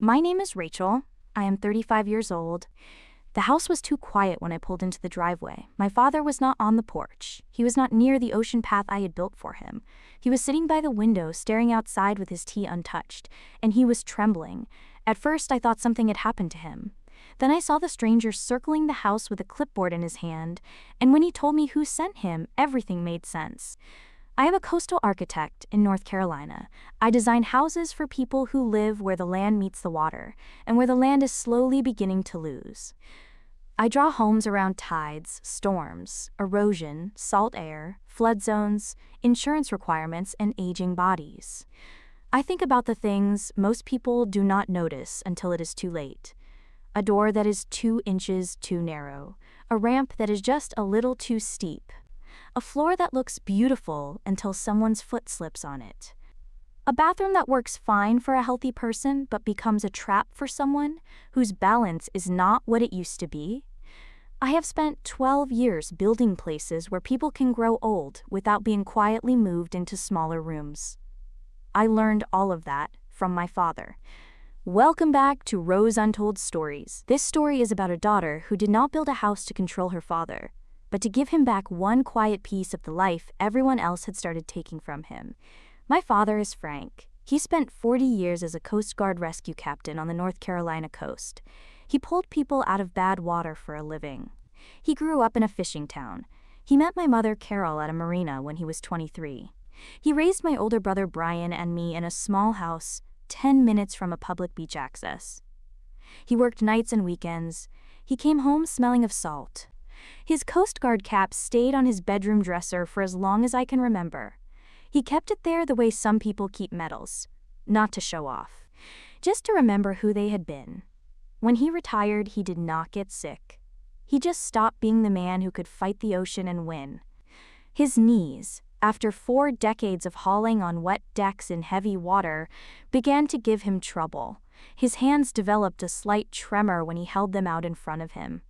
My name is Rachel. I am 35 years old. The house was too quiet when I pulled into the driveway. My father was not on the porch. He was not near the ocean path I had built for him. He was sitting by the window, staring outside with his tea untouched, and he was trembling. At first, I thought something had happened to him. Then I saw the stranger circling the house with a clipboard in his hand, and when he told me who sent him, everything made sense. I am a coastal architect in North Carolina. I design houses for people who live where the land meets the water, and where the land is slowly beginning to lose. I draw homes around tides, storms, erosion, salt air, flood zones, insurance requirements, and aging bodies. I think about the things most people do not notice until it is too late. A door that is 2 inches too narrow, a ramp that is just a little too steep, a floor that looks beautiful until someone's foot slips on it. A bathroom that works fine for a healthy person but becomes a trap for someone whose balance is not what it used to be. I have spent 12 years building places where people can grow old without being quietly moved into smaller rooms. I learned all of that from my father. Welcome back to Rose Untold Stories. This story is about a daughter who did not build a house to control her father, but to give him back one quiet piece of the life everyone else had started taking from him. My father is Frank. He spent 40 years as a Coast Guard rescue captain on the North Carolina coast. He pulled people out of bad water for a living. He grew up in a fishing town. He met my mother Carol at a marina when he was 23. He raised my older brother Brian and me in a small house 10 minutes from a public beach access. He worked nights and weekends. He came home smelling of salt. His Coast Guard cap stayed on his bedroom dresser for as long as I can remember. He kept it there the way some people keep medals, not to show off, just to remember who they had been. When he retired, he did not get sick. He just stopped being the man who could fight the ocean and win. His knees, after 4 decades of hauling on wet decks in heavy water, began to give him trouble. His hands developed a slight tremor when he held them out in front of him.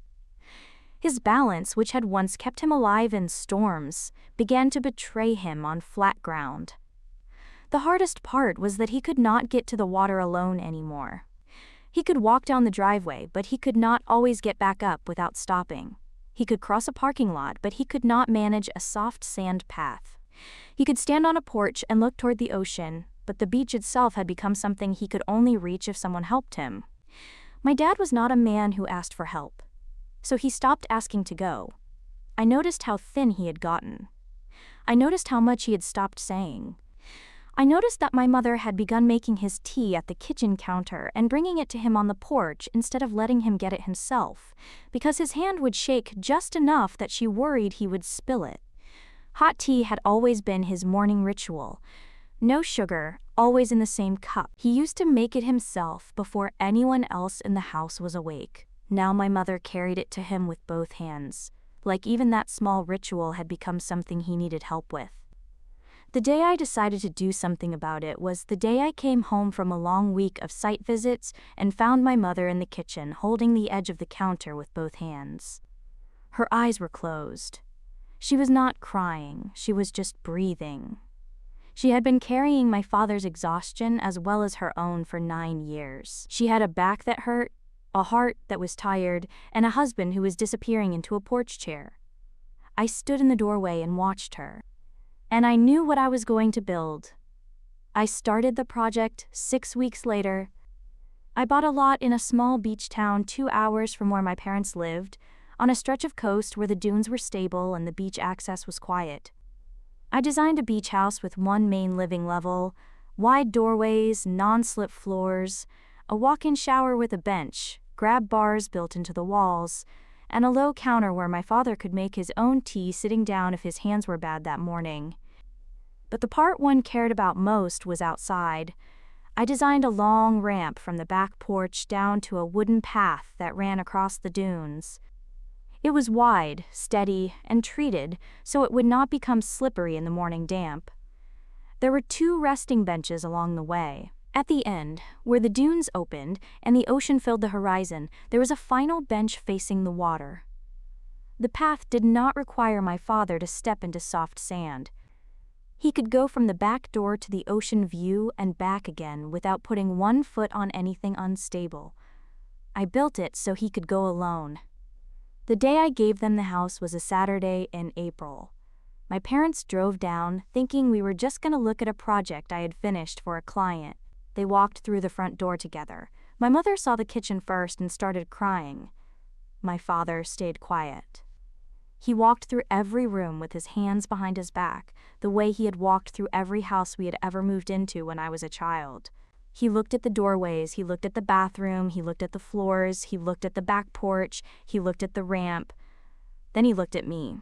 His balance, which had once kept him alive in storms, began to betray him on flat ground. The hardest part was that he could not get to the water alone anymore. He could walk down the driveway, but he could not always get back up without stopping. He could cross a parking lot, but he could not manage a soft sand path. He could stand on a porch and look toward the ocean, but the beach itself had become something he could only reach if someone helped him. My dad was not a man who asked for help, so he stopped asking to go. I noticed how thin he had gotten. I noticed how much he had stopped saying. I noticed that my mother had begun making his tea at the kitchen counter and bringing it to him on the porch instead of letting him get it himself, because his hand would shake just enough that she worried he would spill it. Hot tea had always been his morning ritual. No sugar, always in the same cup. He used to make it himself before anyone else in the house was awake. Now my mother carried it to him with both hands, like even that small ritual had become something he needed help with. The day I decided to do something about it was the day I came home from a long week of site visits and found my mother in the kitchen holding the edge of the counter with both hands. Her eyes were closed. She was not crying, she was just breathing. She had been carrying my father's exhaustion as well as her own for 9 years. She had a back that hurt, a heart that was tired, and a husband who was disappearing into a porch chair. I stood in the doorway and watched her. And I knew what I was going to build. I started the project 6 weeks later. I bought a lot in a small beach town 2 hours from where my parents lived, on a stretch of coast where the dunes were stable and the beach access was quiet. I designed a beach house with 1 main living level, wide doorways, non-slip floors, a walk-in shower with a bench, grab bars built into the walls, and a low counter where my father could make his own tea sitting down if his hands were bad that morning. But the part one cared about most was outside. I designed a long ramp from the back porch down to a wooden path that ran across the dunes. It was wide, steady, and treated so it would not become slippery in the morning damp. There were 2 resting benches along the way. At the end, where the dunes opened and the ocean filled the horizon, there was a final bench facing the water. The path did not require my father to step into soft sand. He could go from the back door to the ocean view and back again without putting one foot on anything unstable. I built it so he could go alone. The day I gave them the house was a Saturday in April. My parents drove down, thinking we were just going to look at a project I had finished for a client. They walked through the front door together. My mother saw the kitchen first and started crying. My father stayed quiet. He walked through every room with his hands behind his back, the way he had walked through every house we had ever moved into when I was a child. He looked at the doorways, he looked at the bathroom, he looked at the floors, he looked at the back porch, he looked at the ramp. Then he looked at me.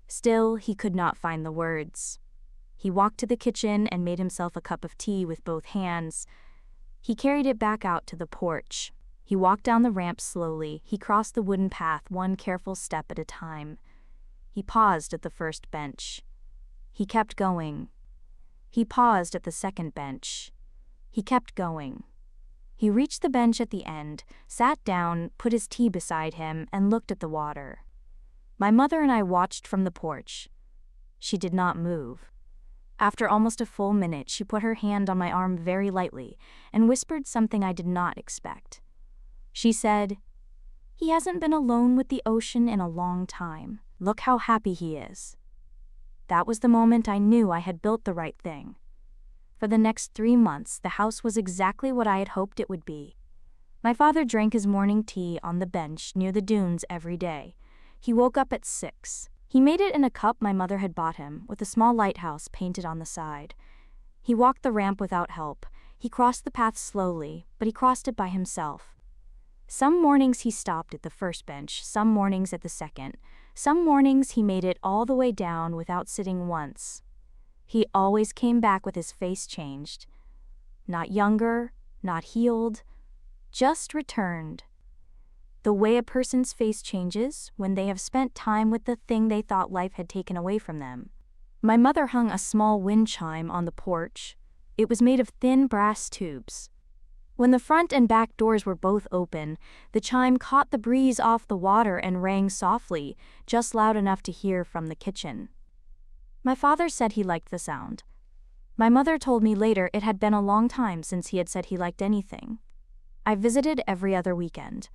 Still, he could not find the words. He walked to the kitchen and made himself a cup of tea with both hands. He carried it back out to the porch. He walked down the ramp slowly. He crossed the wooden path one careful step at a time. He paused at the first bench. He kept going. He paused at the second bench. He kept going. He reached the bench at the end, sat down, put his tea beside him, and looked at the water. My mother and I watched from the porch. She did not move. After almost a full minute, she put her hand on my arm very lightly and whispered something I did not expect. She said, "He hasn't been alone with the ocean in a long time. Look how happy he is." That was the moment I knew I had built the right thing. For the next 3 months, the house was exactly what I had hoped it would be. My father drank his morning tea on the bench near the dunes every day. He woke up at 6. He made it in a cup my mother had bought him, with a small lighthouse painted on the side. He walked the ramp without help. He crossed the path slowly, but he crossed it by himself. Some mornings he stopped at the first bench, some mornings at the second. Some mornings he made it all the way down without sitting once. He always came back with his face changed. Not younger, not healed, just returned. The way a person's face changes when they have spent time with the thing they thought life had taken away from them. My mother hung a small wind chime on the porch. It was made of thin brass tubes. When the front and back doors were both open, the chime caught the breeze off the water and rang softly, just loud enough to hear from the kitchen. My father said he liked the sound. My mother told me later it had been a long time since he had said he liked anything. I visited every other weekend.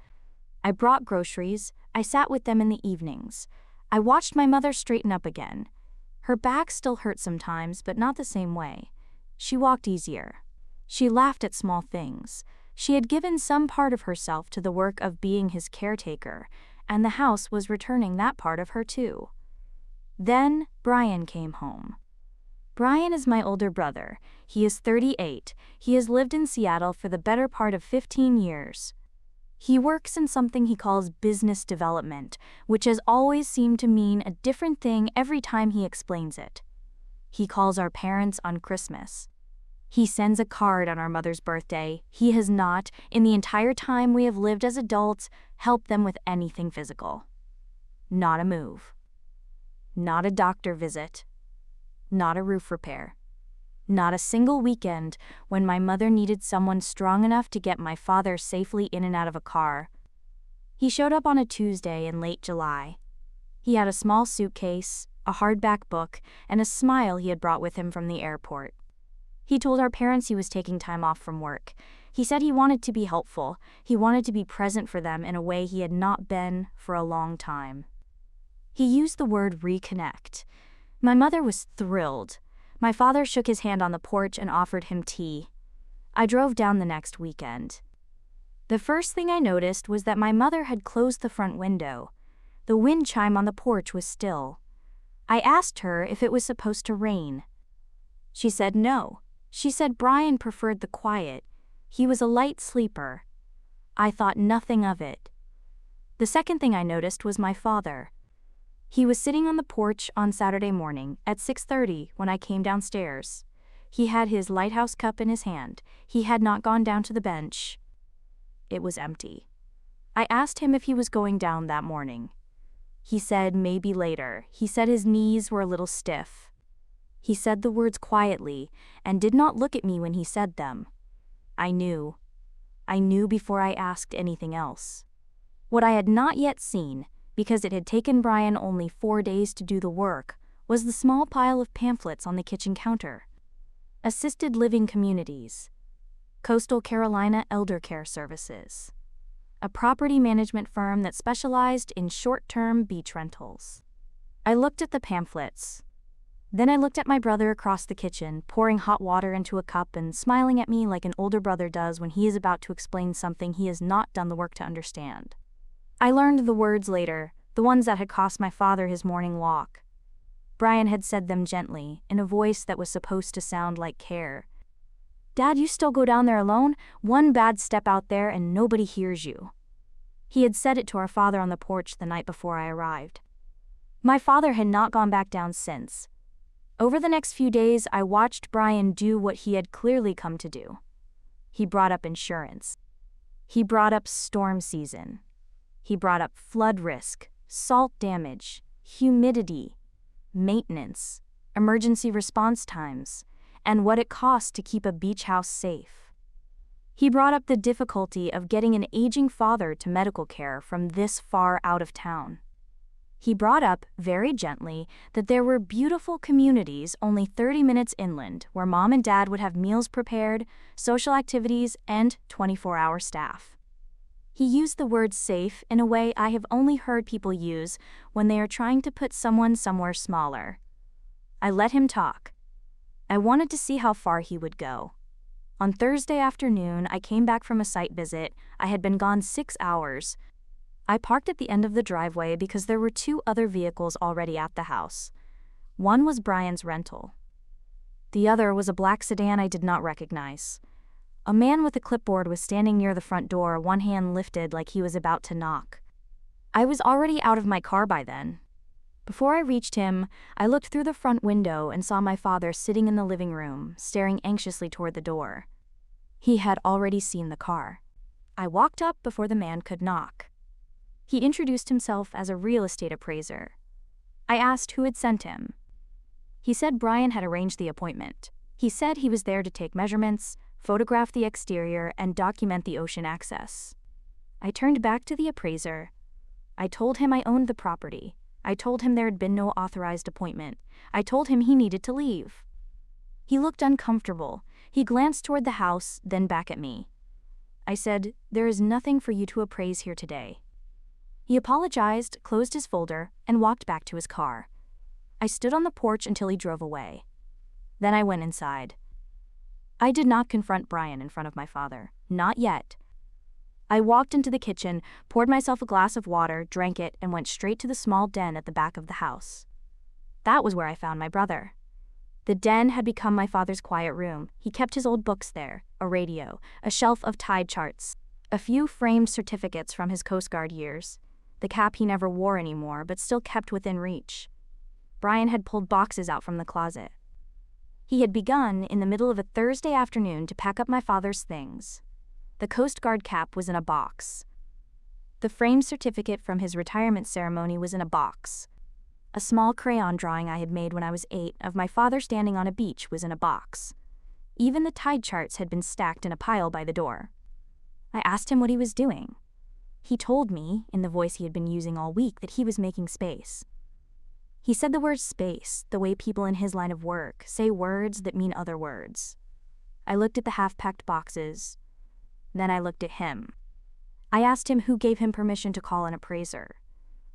I brought groceries. I sat with them in the evenings. I watched my mother straighten up again. Her back still hurt sometimes, but not the same way. She walked easier. She laughed at small things. She had given some part of herself to the work of being his caretaker, and the house was returning that part of her too. Then Brian came home. Brian is my older brother. He is 38. He has lived in Seattle for the better part of 15 years. He works in something he calls business development, which has always seemed to mean a different thing every time he explains it. He calls our parents on Christmas. He sends a card on our mother's birthday. He has not, in the entire time we have lived as adults, helped them with anything physical. Not a move. Not a doctor visit. Not a roof repair. Not a single weekend when my mother needed someone strong enough to get my father safely in and out of a car. He showed up on a Tuesday in late July. He had a small suitcase, a hardback book, and a smile he had brought with him from the airport. He told our parents he was taking time off from work. He said he wanted to be helpful. He wanted to be present for them in a way he had not been for a long time. He used the word reconnect. My mother was thrilled. My father shook his hand on the porch and offered him tea. I drove down the next weekend. The first thing I noticed was that my mother had closed the front window. The wind chime on the porch was still. I asked her if it was supposed to rain. She said no. She said Brian preferred the quiet. He was a light sleeper. I thought nothing of it. The second thing I noticed was my father. He was sitting on the porch on Saturday morning at 6:30 when I came downstairs. He had his lighthouse cup in his hand. He had not gone down to the bench. It was empty. I asked him if he was going down that morning. He said maybe later. He said his knees were a little stiff. He said the words quietly and did not look at me when he said them. I knew. I knew before I asked anything else. What I had not yet seen, because it had taken Brian only 4 days to do the work, was the small pile of pamphlets on the kitchen counter. Assisted living communities. Coastal Carolina Elder Care Services. A property management firm that specialized in short-term beach rentals. I looked at the pamphlets. Then I looked at my brother across the kitchen, pouring hot water into a cup and smiling at me like an older brother does when he is about to explain something he has not done the work to understand. I learned the words later, the ones that had cost my father his morning walk. Brian had said them gently, in a voice that was supposed to sound like care. "Dad, you still go down there alone? One bad step out there and nobody hears you." He had said it to our father on the porch the night before I arrived. My father had not gone back down since. Over the next few days, I watched Brian do what he had clearly come to do. He brought up insurance. He brought up storm season. He brought up flood risk, salt damage, humidity, maintenance, emergency response times, and what it costs to keep a beach house safe. He brought up the difficulty of getting an aging father to medical care from this far out of town. He brought up, very gently, that there were beautiful communities only 30 minutes inland where Mom and Dad would have meals prepared, social activities, and 24-hour staff. He used the word safe in a way I have only heard people use when they are trying to put someone somewhere smaller. I let him talk. I wanted to see how far he would go. On Thursday afternoon, I came back from a site visit. I had been gone 6 hours. I parked at the end of the driveway because there were 2 other vehicles already at the house. One was Brian's rental. The other was a black sedan I did not recognize. A man with a clipboard was standing near the front door, one hand lifted like he was about to knock. I was already out of my car by then. Before I reached him, I looked through the front window and saw my father sitting in the living room, staring anxiously toward the door. He had already seen the car. I walked up before the man could knock. He introduced himself as a real estate appraiser. I asked who had sent him. He said Brian had arranged the appointment. He said he was there to take measurements, photograph the exterior, and document the ocean access. I turned back to the appraiser. I told him I owned the property. I told him there had been no authorized appointment. I told him he needed to leave. He looked uncomfortable. He glanced toward the house, then back at me. I said, "There is nothing for you to appraise here today." He apologized, closed his folder, and walked back to his car. I stood on the porch until he drove away. Then I went inside. I did not confront Brian in front of my father. Not yet. I walked into the kitchen, poured myself a glass of water, drank it, and went straight to the small den at the back of the house. That was where I found my brother. The den had become my father's quiet room. He kept his old books there, a radio, a shelf of tide charts, a few framed certificates from his Coast Guard years, the cap he never wore anymore but still kept within reach. Brian had pulled boxes out from the closet. He had begun, in the middle of a Thursday afternoon, to pack up my father's things. The Coast Guard cap was in a box. The framed certificate from his retirement ceremony was in a box. A small crayon drawing I had made when I was 8 of my father standing on a beach was in a box. Even the tide charts had been stacked in a pile by the door. I asked him what he was doing. He told me, in the voice he had been using all week, that he was making space. He said the word space, the way people in his line of work say words that mean other words. I looked at the half-packed boxes. Then I looked at him. I asked him who gave him permission to call an appraiser.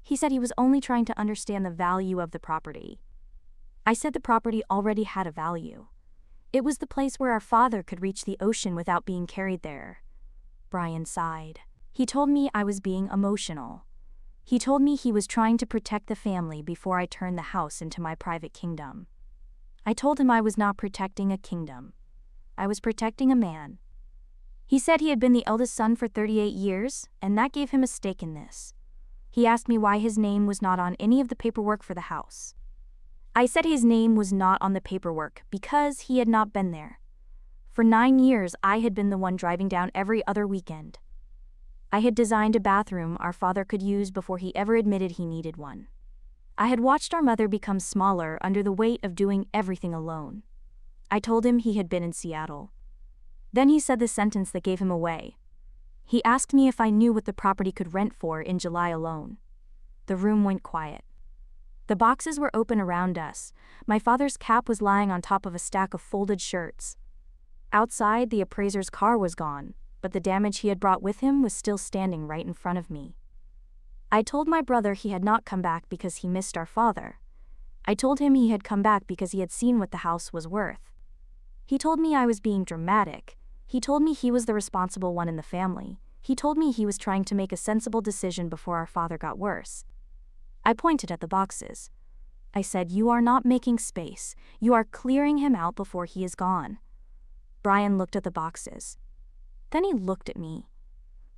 He said he was only trying to understand the value of the property. I said the property already had a value. It was the place where our father could reach the ocean without being carried there. Brian sighed. He told me I was being emotional. He told me he was trying to protect the family before I turned the house into my private kingdom. I told him I was not protecting a kingdom. I was protecting a man. He said he had been the eldest son for 38 years, and that gave him a stake in this. He asked me why his name was not on any of the paperwork for the house. I said his name was not on the paperwork because he had not been there. For 9 years, I had been the one driving down every other weekend. I had designed a bathroom our father could use before he ever admitted he needed one. I had watched our mother become smaller under the weight of doing everything alone. I told him he had been in Seattle. Then he said the sentence that gave him away. He asked me if I knew what the property could rent for in July alone. The room went quiet. The boxes were open around us. My father's cap was lying on top of a stack of folded shirts. Outside, the appraiser's car was gone, but the damage he had brought with him was still standing right in front of me. I told my brother he had not come back because he missed our father. I told him he had come back because he had seen what the house was worth. He told me I was being dramatic. He told me he was the responsible one in the family. He told me he was trying to make a sensible decision before our father got worse. I pointed at the boxes. I said, "You are not making space. You are clearing him out before he is gone." Brian looked at the boxes. Then he looked at me.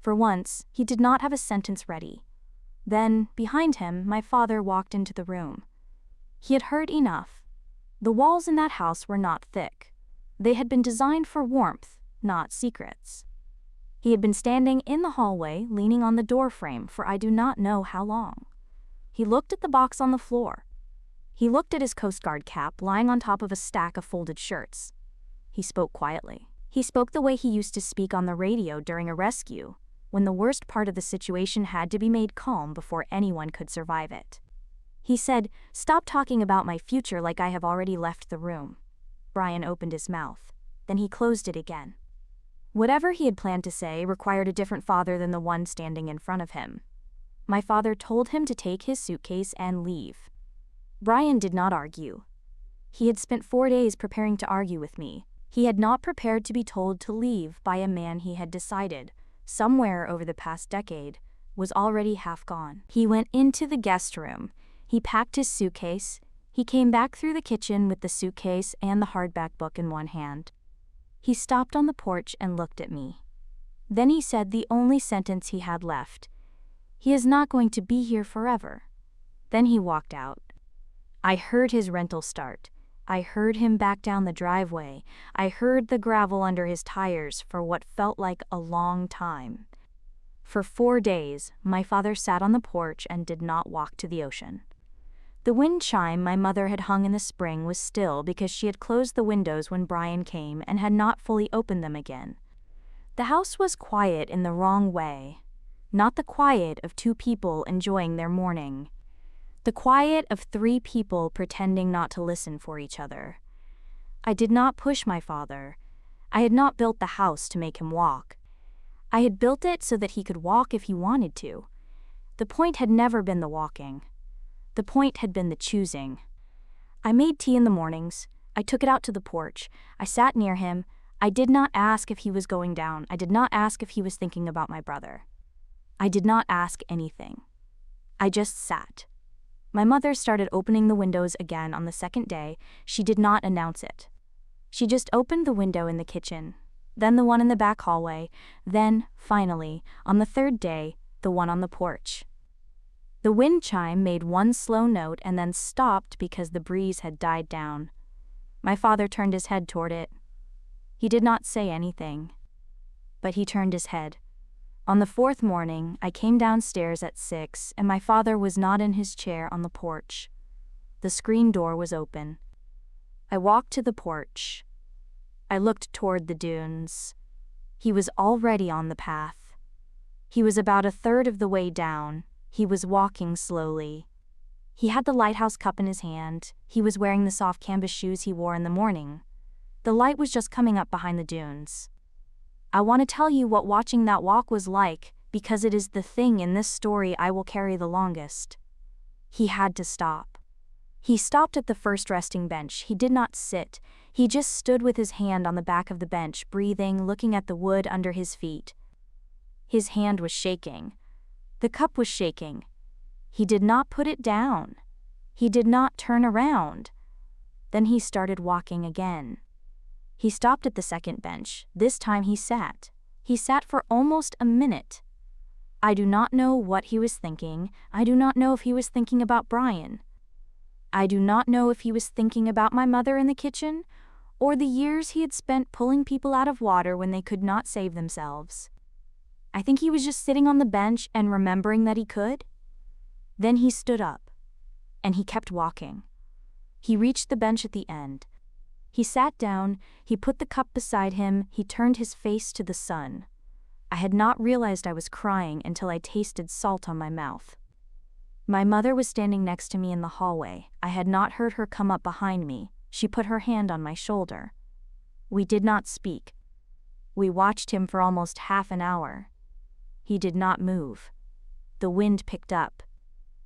For once, he did not have a sentence ready. Then, behind him, my father walked into the room. He had heard enough. The walls in that house were not thick. They had been designed for warmth, not secrets. He had been standing in the hallway, leaning on the door frame for I do not know how long. He looked at the box on the floor. He looked at his Coast Guard cap lying on top of a stack of folded shirts. He spoke quietly. He spoke the way he used to speak on the radio during a rescue, when the worst part of the situation had to be made calm before anyone could survive it. He said, "Stop talking about my future like I have already left the room." Brian opened his mouth. Then he closed it again. Whatever he had planned to say required a different father than the one standing in front of him. My father told him to take his suitcase and leave. Brian did not argue. He had spent 4 days preparing to argue with me. He had not prepared to be told to leave by a man he had decided, somewhere over the past decade, was already half gone. He went into the guest room. He packed his suitcase. He came back through the kitchen with the suitcase and the hardback book in one hand. He stopped on the porch and looked at me. Then he said the only sentence he had left. "He is not going to be here forever." Then he walked out. I heard his rental start. I heard him back down the driveway. I heard the gravel under his tires for what felt like a long time. For 4 days, my father sat on the porch and did not walk to the ocean. The wind chime my mother had hung in the spring was still because she had closed the windows when Brian came and had not fully opened them again. The house was quiet in the wrong way. Not the quiet of 2 people enjoying their morning. The quiet of 3 people pretending not to listen for each other. I did not push my father. I had not built the house to make him walk. I had built it so that he could walk if he wanted to. The point had never been the walking. The point had been the choosing. I made tea in the mornings. I took it out to the porch. I sat near him. I did not ask if he was going down. I did not ask if he was thinking about my brother. I did not ask anything. I just sat. My mother started opening the windows again on the second day. She did not announce it. She just opened the window in the kitchen, then the one in the back hallway, then, finally, on the 3rd day, the one on the porch. The wind chime made one slow note and then stopped because the breeze had died down. My father turned his head toward it. He did not say anything, but he turned his head. On the 4th morning, I came downstairs at 6 and my father was not in his chair on the porch. The screen door was open. I walked to the porch. I looked toward the dunes. He was already on the path. He was about 1/3 of the way down. He was walking slowly. He had the lighthouse cup in his hand. He was wearing the soft canvas shoes he wore in the morning. The light was just coming up behind the dunes. I want to tell you what watching that walk was like, because it is the thing in this story I will carry the longest. He had to stop. He stopped at the first resting bench. He did not sit. He just stood with his hand on the back of the bench, breathing, looking at the wood under his feet. His hand was shaking. The cup was shaking. He did not put it down. He did not turn around. Then he started walking again. He stopped at the second bench. This time he sat. He sat for almost a minute. I do not know what he was thinking. I do not know if he was thinking about Brian. I do not know if he was thinking about my mother in the kitchen, or the years he had spent pulling people out of water when they could not save themselves. I think he was just sitting on the bench and remembering that he could. Then he stood up, and he kept walking. He reached the bench at the end. He sat down, he put the cup beside him, he turned his face to the sun. I had not realized I was crying until I tasted salt on my mouth. My mother was standing next to me in the hallway. I had not heard her come up behind me. She put her hand on my shoulder. We did not speak. We watched him for almost half an hour. He did not move. The wind picked up.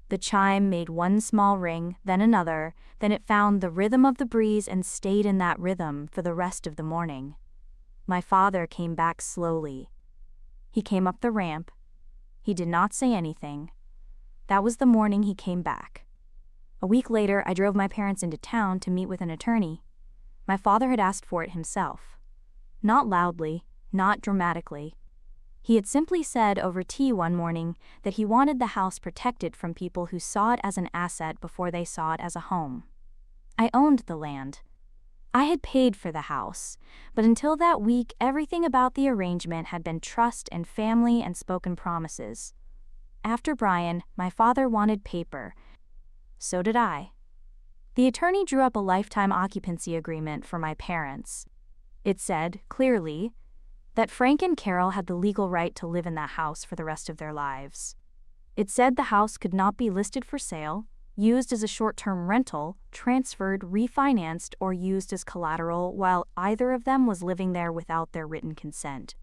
The chime made one small ring, then another, then it found the rhythm of the breeze and stayed in that rhythm for the rest of the morning. My father came back slowly. He came up the ramp. He did not say anything. That was the morning he came back. A week later, I drove my parents into town to meet with an attorney. My father had asked for it himself. Not loudly, not dramatically. He had simply said over tea one morning that he wanted the house protected from people who saw it as an asset before they saw it as a home. I owned the land. I had paid for the house, but until that week, everything about the arrangement had been trust and family and spoken promises. After Brian, my father wanted paper. So did I. The attorney drew up a lifetime occupancy agreement for my parents. It said, clearly, that Frank and Carol had the legal right to live in that house for the rest of their lives. It said the house could not be listed for sale, used as a short-term rental, transferred, refinanced, or used as collateral while either of them was living there without their written consent.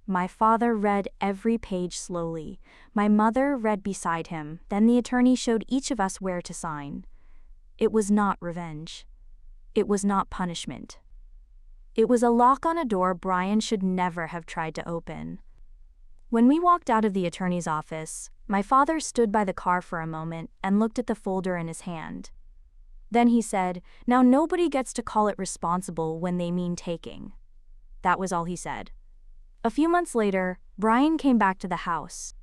My father read every page slowly. My mother read beside him. Then the attorney showed each of us where to sign. It was not revenge. It was not punishment. It was a lock on a door Brian should never have tried to open. When we walked out of the attorney's office, my father stood by the car for a moment and looked at the folder in his hand. Then he said, "Now nobody gets to call it responsible when they mean taking." That was all he said. A few months later, Brian came back to the house.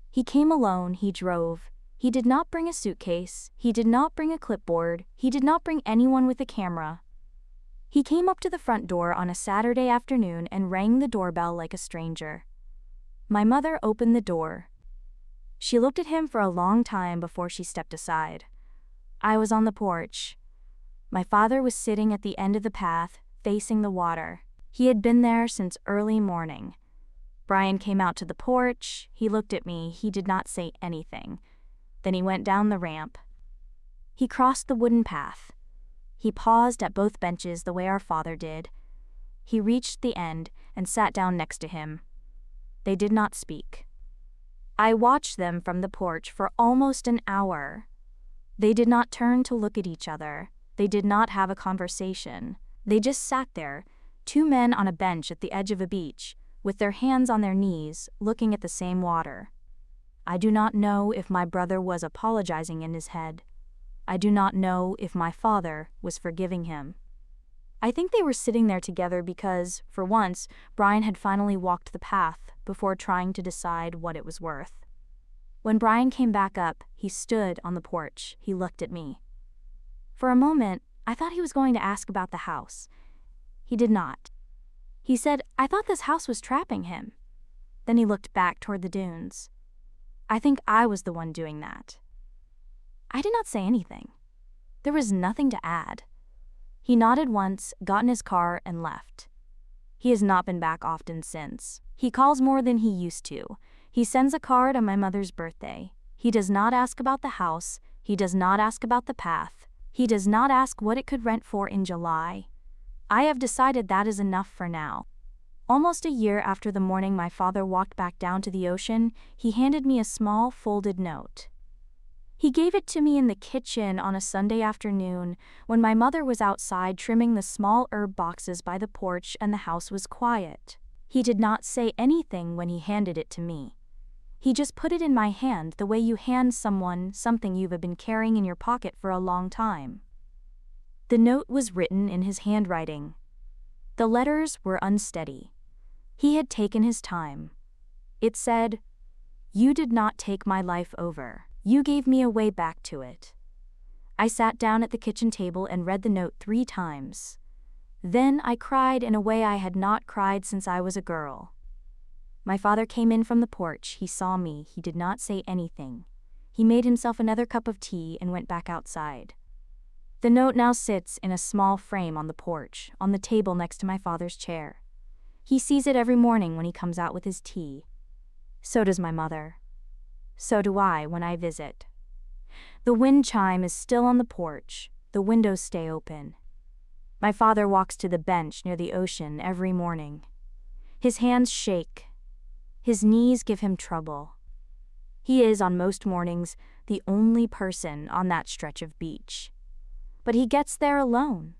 He came alone, he drove. He did not bring a suitcase, he did not bring a clipboard, he did not bring anyone with a camera. He came up to the front door on a Saturday afternoon and rang the doorbell like a stranger. My mother opened the door. She looked at him for a long time before she stepped aside. I was on the porch. My father was sitting at the end of the path, facing the water. He had been there since early morning. Brian came out to the porch. He looked at me. He did not say anything. Then he went down the ramp. He crossed the wooden path. He paused at both benches the way our father did. He reached the end and sat down next to him. They did not speak. I watched them from the porch for almost an hour. They did not turn to look at each other. They did not have a conversation. They just sat there, two men on a bench at the edge of a beach, with their hands on their knees, looking at the same water. I do not know if my brother was apologizing in his head. I do not know if my father was forgiving him. I think they were sitting there together because, for once, Brian had finally walked the path before trying to decide what it was worth. When Brian came back up, he stood on the porch. He looked at me. For a moment, I thought he was going to ask about the house. He did not. He said, "I thought this house was trapping him." Then he looked back toward the dunes. I think I was the one doing that. I did not say anything. There was nothing to add. He nodded once, got in his car, and left. He has not been back often since. He calls more than he used to. He sends a card on my mother's birthday. He does not ask about the house. He does not ask about the path. He does not ask what it could rent for in July. I have decided that is enough for now. Almost a year after the morning my father walked back down to the ocean, he handed me a small folded note. He gave it to me in the kitchen on a Sunday afternoon when my mother was outside trimming the small herb boxes by the porch and the house was quiet. He did not say anything when he handed it to me. He just put it in my hand the way you hand someone something you've been carrying in your pocket for a long time. The note was written in his handwriting. The letters were unsteady. He had taken his time. It said, "You did not take my life over. You gave me a way back to it." I sat down at the kitchen table and read the note 3 times. Then I cried in a way I had not cried since I was a girl. My father came in from the porch. He saw me. He did not say anything. He made himself another cup of tea and went back outside. The note now sits in a small frame on the porch, on the table next to my father's chair. He sees it every morning when he comes out with his tea. So does my mother. So do I when I visit. The wind chime is still on the porch, the windows stay open. My father walks to the bench near the ocean every morning. His hands shake. His knees give him trouble. He is, on most mornings, the only person on that stretch of beach. But he gets there alone.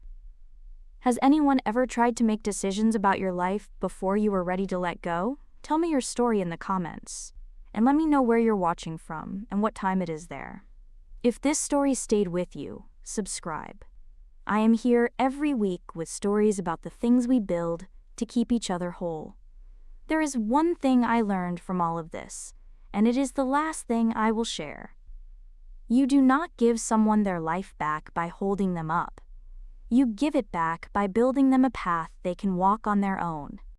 Has anyone ever tried to make decisions about your life before you were ready to let go? Tell me your story in the comments, and let me know where you're watching from and what time it is there. If this story stayed with you, subscribe. I am here every week with stories about the things we build to keep each other whole. There is one thing I learned from all of this, and it is the last thing I will share. You do not give someone their life back by holding them up. You give it back by building them a path they can walk on their own.